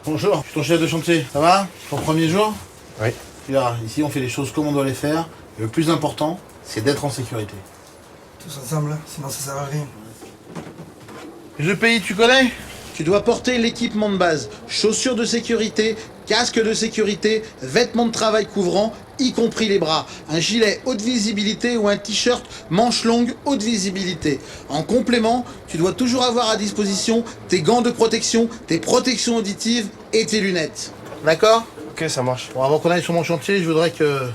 Bonjour, je suis ton chef de chantier. Ça va? Ton premier jour? Oui. Tu verras, ici on fait les choses comme on doit les faire. Et le plus important, c'est d'être en sécurité. Tous ensemble, hein, sinon ça sert à rien. Le pays, tu connais? Tu dois porter l'équipement de base. Chaussures de sécurité, casque de sécurité, vêtements de travail couvrants, y compris les bras. Un gilet haute visibilité ou un t-shirt manche longue haute visibilité. En complément, tu dois toujours avoir à disposition tes gants de protection, tes protections auditives et tes lunettes. D'accord? Ok, ça marche. Bon, avant qu'on aille sur mon chantier, je voudrais que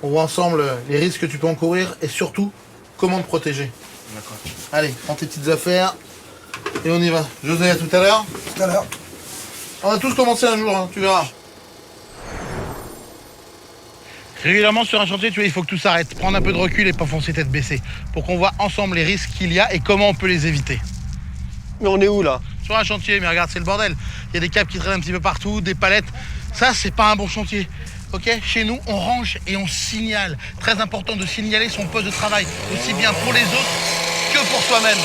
on voit ensemble les risques que tu peux encourir et surtout comment te protéger. D'accord. Allez, prends tes petites affaires et on y va. José, à tout à l'heure. Tout à l'heure. On a tous commencé un jour, hein, tu verras. Régulièrement sur un chantier, tu vois, il faut que tout s'arrête. Prendre un peu de recul et pas foncer tête baissée. Pour qu'on voit ensemble les risques qu'il y a et comment on peut les éviter. Mais on est où là? Sur un chantier, mais regarde, c'est le bordel. Il y a des câbles qui traînent un petit peu partout, des palettes. Ça, c'est pas un bon chantier. Ok? Chez nous, on range et on signale. Très important de signaler son poste de travail, aussi bien pour les autres que pour soi-même.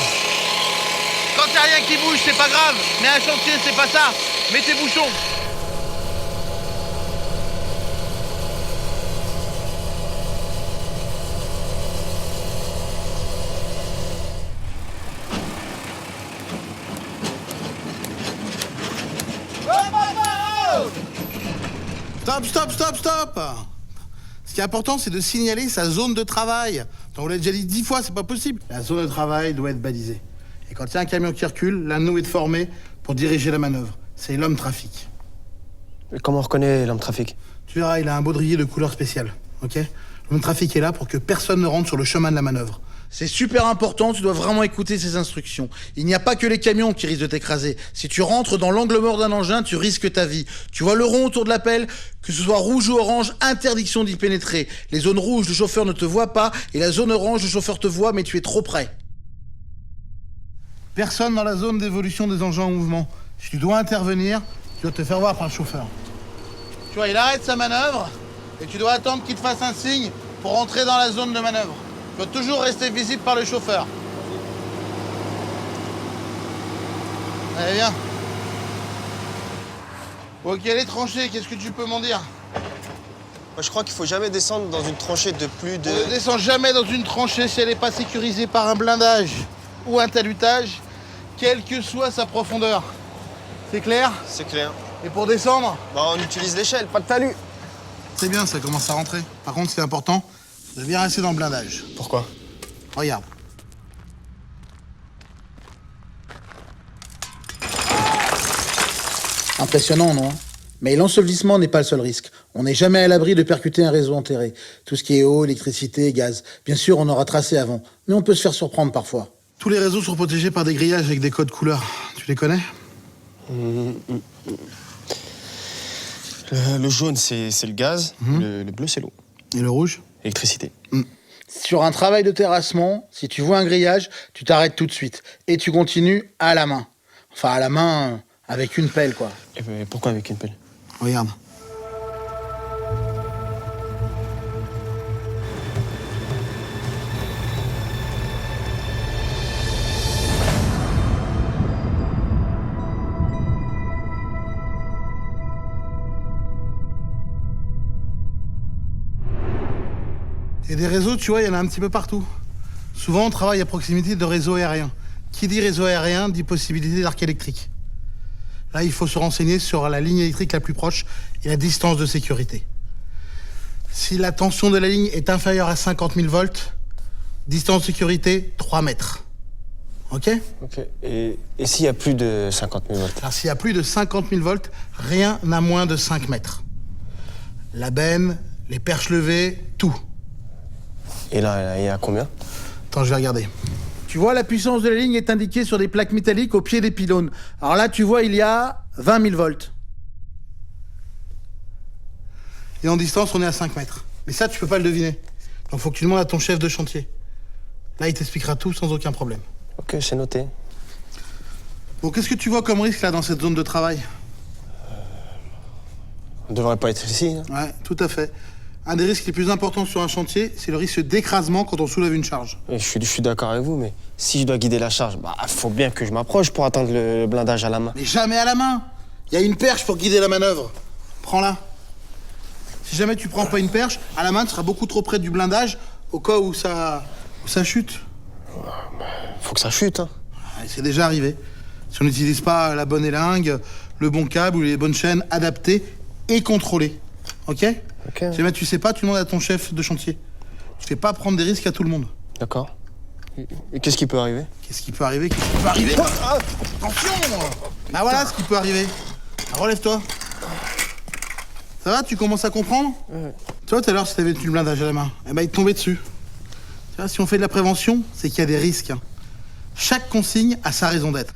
Quand il n'y a rien qui bouge, c'est pas grave. Mais un chantier, c'est pas ça. Mets tes bouchons. Stop. Ce qui est important, c'est de signaler sa zone de travail. On l'a déjà dit 10 fois, c'est pas possible. La zone de travail doit être balisée. Et quand il y a un camion qui recule, l'un de nous est formé pour diriger la manœuvre. C'est l'homme trafic. Mais comment on reconnaît l'homme trafic? Tu verras, il a un baudrier de couleur spéciale, ok? L'homme trafic est là pour que personne ne rentre sur le chemin de la manœuvre. C'est super important, tu dois vraiment écouter ses instructions. Il n'y a pas que les camions qui risquent de t'écraser. Si tu rentres dans l'angle mort d'un engin, tu risques ta vie. Tu vois le rond autour de la pelle, que ce soit rouge ou orange, interdiction d'y pénétrer. Les zones rouges, le chauffeur ne te voit pas, et la zone orange, le chauffeur te voit, mais tu es trop près. Personne dans la zone d'évolution des engins en mouvement. Si tu dois intervenir, tu dois te faire voir par le chauffeur. Tu vois, il arrête sa manœuvre, et tu dois attendre qu'il te fasse un signe pour entrer dans la zone de manœuvre. Tu dois toujours rester visible par le chauffeur. Allez, viens. Ok, les tranchées, qu'est-ce que tu peux m'en dire? Moi, je crois qu'il faut jamais descendre dans une tranchée de plus de... On ne descend jamais dans une tranchée si elle n'est pas sécurisée par un blindage ou un talutage, quelle que soit sa profondeur. C'est clair? C'est clair. Et pour descendre? Bah, on utilise l'échelle, pas de talus. C'est bien, ça commence à rentrer. Par contre, c'est important de bien rester dans le blindage. Pourquoi? Regarde. Impressionnant, non? Mais l'ensevelissement n'est pas le seul risque. On n'est jamais à l'abri de percuter un réseau enterré. Tout ce qui est eau, électricité, gaz. Bien sûr, on aura tracé avant, mais on peut se faire surprendre parfois. Tous les réseaux sont protégés par des grillages avec des codes couleurs. Tu les connais? Le jaune, c'est le gaz. Le bleu, c'est l'eau. Et le rouge? Électricité. Sur un travail de terrassement, si tu vois un grillage, tu t'arrêtes tout de suite. Et tu continues à la main. Enfin, à la main, avec une pelle, quoi. Et pourquoi avec une pelle? Regarde. Et des réseaux, tu vois, il y en a un petit peu partout. Souvent, on travaille à proximité de réseaux aériens. Qui dit réseau aérien dit possibilité d'arc électrique. Là, il faut se renseigner sur la ligne électrique la plus proche et la distance de sécurité. Si la tension de la ligne est inférieure à 50 000 volts, distance de sécurité, 3 mètres. Ok? Ok. Et s'il y a plus de 50 000 volts? Alors, s'il y a plus de 50 000 volts, rien n'a moins de 5 mètres. La benne, les perches levées, tout. Et là, il y a combien? Attends, je vais regarder. Tu vois, la puissance de la ligne est indiquée sur des plaques métalliques au pied des pylônes. Alors là, tu vois, il y a 20 000 volts. Et en distance, on est à 5 mètres. Mais ça, tu peux pas le deviner. Donc, faut que tu demandes à ton chef de chantier. Là, il t'expliquera tout sans aucun problème. Ok, c'est noté. Bon, qu'est-ce que tu vois comme risque, là, dans cette zone de travail? On devrait pas être ici, hein? Ouais, tout à fait. Un des risques les plus importants sur un chantier, c'est le risque d'écrasement quand on soulève une charge. Et je suis d'accord avec vous, mais si je dois guider la charge, bah faut bien que je m'approche pour atteindre le blindage à la main. Mais jamais à la main! Il y a une perche pour guider la manœuvre. Prends-la. Si jamais tu prends pas une perche, à la main, tu seras beaucoup trop près du blindage au cas où ça chute. Faut que ça chute, hein. Ouais, c'est déjà arrivé. Si on n'utilise pas la bonne élingue, le bon câble ou les bonnes chaînes adaptées et contrôlées. Ok? Ok. Si jamais tu sais pas, tu demandes à ton chef de chantier. Tu fais pas prendre des risques à tout le monde. D'accord. Et qu'est-ce qui peut arriver? Qu'est-ce qui peut arriver? Qu'est-ce qui peut arriver? Attention! Bah voilà ce qui peut arriver. Relève-toi. Ça va? Tu commences à comprendre? Ouais. Tu vois, tout à l'heure, si t'avais tenu le blindage à la main, eh ben, il te tombait dessus. Tu vois, si on fait de la prévention, c'est qu'il y a des risques. Hein. Chaque consigne a sa raison d'être.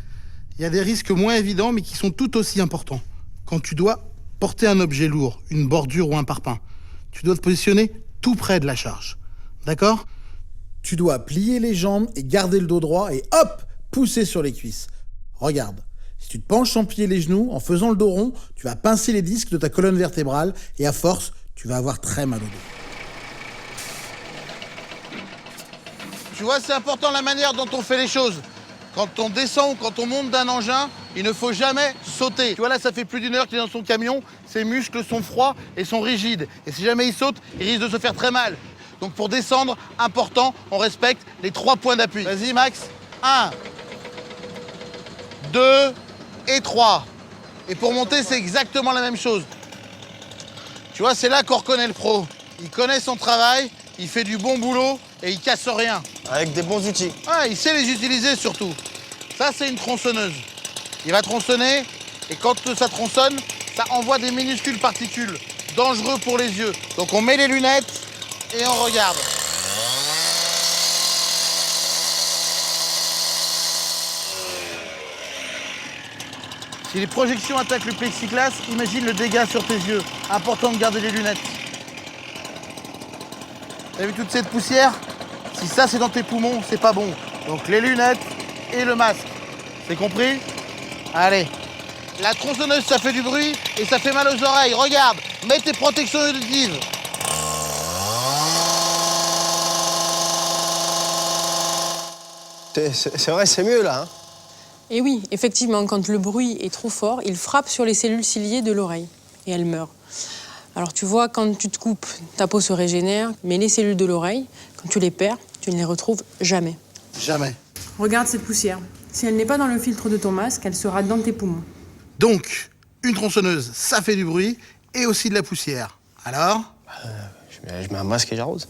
Il y a des risques moins évidents, mais qui sont tout aussi importants. Quand tu dois porter un objet lourd, une bordure ou un parpaing, tu dois te positionner tout près de la charge. D'accord? Tu dois plier les jambes et garder le dos droit et hop, pousser sur les cuisses. Regarde. Si tu te penches sans plier les genoux, en faisant le dos rond, tu vas pincer les disques de ta colonne vertébrale et à force, tu vas avoir très mal au dos. Tu vois, c'est important la manière dont on fait les choses. Quand on descend ou quand on monte d'un engin, il ne faut jamais sauter. Tu vois, là, ça fait plus d'1 heure qu'il est dans son camion, ses muscles sont froids et sont rigides. Et si jamais il saute, il risque de se faire très mal. Donc pour descendre, important, on respecte les 3 points d'appui. Vas-y, Max. 1, 2 et 3. Et pour monter, c'est exactement la même chose. Tu vois, c'est là qu'on reconnaît le pro. Il connaît son travail, il fait du bon boulot et il casse rien. Avec des bons outils. Ah, il sait les utiliser surtout. Ça, c'est une tronçonneuse. Il va tronçonner et quand ça tronçonne, ça envoie des minuscules particules. Dangereux pour les yeux. Donc on met les lunettes et on regarde. Si les projections attaquent le plexiglas, imagine le dégât sur tes yeux. Important de garder les lunettes. T'as vu toute cette poussière? Si ça c'est dans tes poumons, c'est pas bon. Donc les lunettes et le masque. C'est compris? Allez. La tronçonneuse, ça fait du bruit et ça fait mal aux oreilles. Regarde, mets tes protections auditives. C'est vrai, c'est mieux là, hein. Et oui, effectivement, quand le bruit est trop fort, il frappe sur les cellules ciliées de l'oreille et elles meurent. Alors tu vois, quand tu te coupes, ta peau se régénère, mais les cellules de l'oreille, quand tu les perds, tu ne les retrouves jamais. Jamais. Regarde cette poussière. Si elle n'est pas dans le filtre de ton masque, elle sera dans tes poumons. Donc, une tronçonneuse, ça fait du bruit et aussi de la poussière. Alors? Je mets un masque et j'arrose.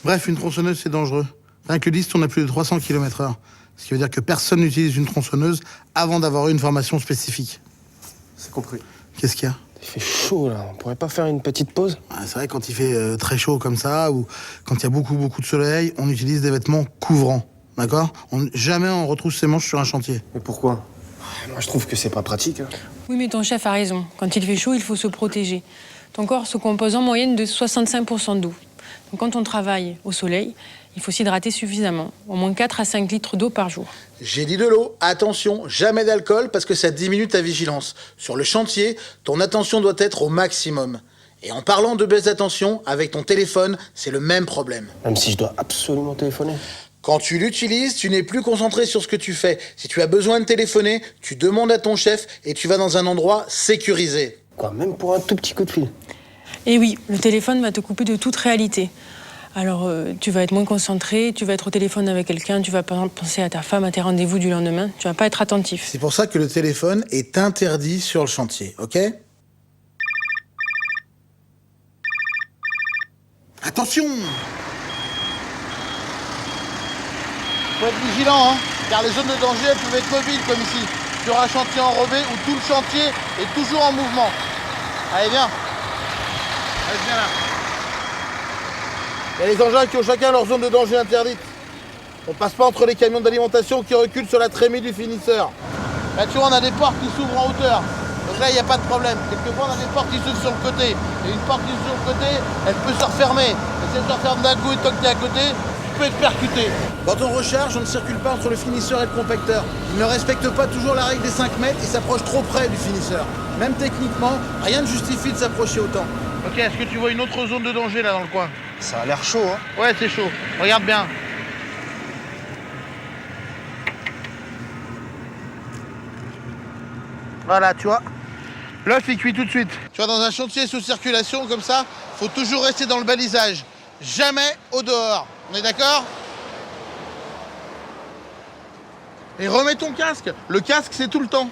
Bref, une tronçonneuse, c'est dangereux. Rien que le disque tourne à plus de 300 km/h. Ce qui veut dire que personne n'utilise une tronçonneuse avant d'avoir eu une formation spécifique. C'est compris. Qu'est-ce qu'il y a? Il fait chaud là, on pourrait pas faire une petite pause? Ah, c'est vrai, quand il fait très chaud comme ça, ou quand il y a beaucoup de soleil, on utilise des vêtements couvrants. D'accord? Jamais on retrousse ses manches sur un chantier. Mais pourquoi? Moi je trouve que c'est pas pratique. Hein. Oui, mais ton chef a raison. Quand il fait chaud, il faut se protéger. Ton corps se compose en moyenne de 65% d'eau. Donc quand on travaille au soleil, il faut s'hydrater suffisamment, au moins 4 à 5 litres d'eau par jour. J'ai dit de l'eau, attention, jamais d'alcool parce que ça diminue ta vigilance. Sur le chantier, ton attention doit être au maximum. Et en parlant de baisse d'attention, avec ton téléphone, c'est le même problème. Même si je dois absolument téléphoner. Quand tu l'utilises, tu n'es plus concentré sur ce que tu fais. Si tu as besoin de téléphoner, tu demandes à ton chef et tu vas dans un endroit sécurisé. Quoi, même pour un tout petit coup de fil? Et oui, le téléphone va te couper de toute réalité. Alors, tu vas être moins concentré, tu vas être au téléphone avec quelqu'un, tu vas penser à ta femme, à tes rendez-vous du lendemain, tu vas pas être attentif. C'est pour ça que le téléphone est interdit sur le chantier, ok? Attention! Faut être vigilant, hein, car les zones de danger, elles peuvent être mobiles, comme ici, sur un chantier enrobé où tout le chantier est toujours en mouvement. Allez, viens. Allez, viens là. Il y a les engins qui ont chacun leur zone de danger interdite. On passe pas entre les camions d'alimentation qui reculent sur la trémie du finisseur. Là, tu vois, on a des portes qui s'ouvrent en hauteur. Donc là, il n'y a pas de problème. Quelquefois, on a des portes qui s'ouvrent sur le côté. Et une porte qui s'ouvre sur le côté, elle peut se refermer. Et si elle se referme d'un coup et tant que tu es à côté, tu peux être percuté. Quand on recharge, on ne circule pas entre le finisseur et le compacteur. Il ne respecte pas toujours la règle des 5 mètres et s'approche trop près du finisseur. Même techniquement, rien ne justifie de s'approcher autant. Ok, est-ce que tu vois une autre zone de danger là dans le coin? Ça a l'air chaud, hein. Ouais, c'est chaud. Regarde bien. Voilà, tu vois. L'œuf, il cuit tout de suite. Tu vois, dans un chantier sous circulation comme ça, faut toujours rester dans le balisage. Jamais au dehors. On est d'accord? Et remets ton casque. Le casque, c'est tout le temps.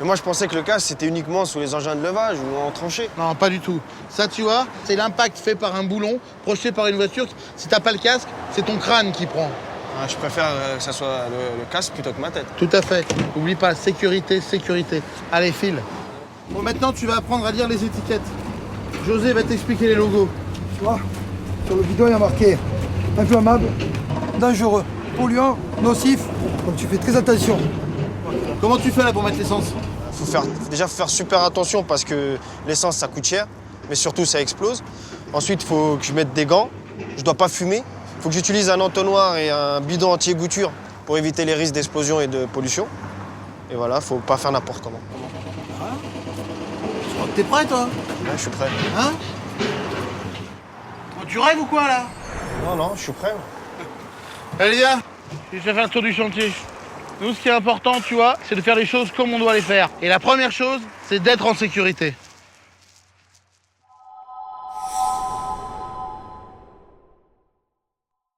Mais moi, je pensais que le casque, c'était uniquement sous les engins de levage ou en tranchée. Non, pas du tout. Ça, tu vois, c'est l'impact fait par un boulon, projeté par une voiture. Si t'as pas le casque, c'est ton crâne qui prend. Ah, je préfère que ça soit le casque plutôt que ma tête. Tout à fait. Oublie pas, sécurité, sécurité. Allez, file. Bon, maintenant, tu vas apprendre à lire les étiquettes. José va t'expliquer les logos. Tu vois, sur le bidon, il y a marqué inflammable, dangereux, polluant, nocif. Donc tu fais très attention. Comment tu fais là pour mettre l'essence? Déjà, faut faire super attention parce que l'essence, ça coûte cher, mais surtout, ça explose. Ensuite, il faut que je mette des gants. Je dois pas fumer. Il faut que j'utilise un entonnoir et un bidon anti-égouture pour éviter les risques d'explosion et de pollution. Et voilà, faut pas faire n'importe comment. Je crois que t'es prêt, toi? Ouais, je suis prêt. Hein? Bon, tu rêves ou quoi, là? Non, je suis prêt. Allez, viens. Je vais faire un tour du chantier. Nous, ce qui est important, tu vois, c'est de faire les choses comme on doit les faire. Et la première chose, c'est d'être en sécurité.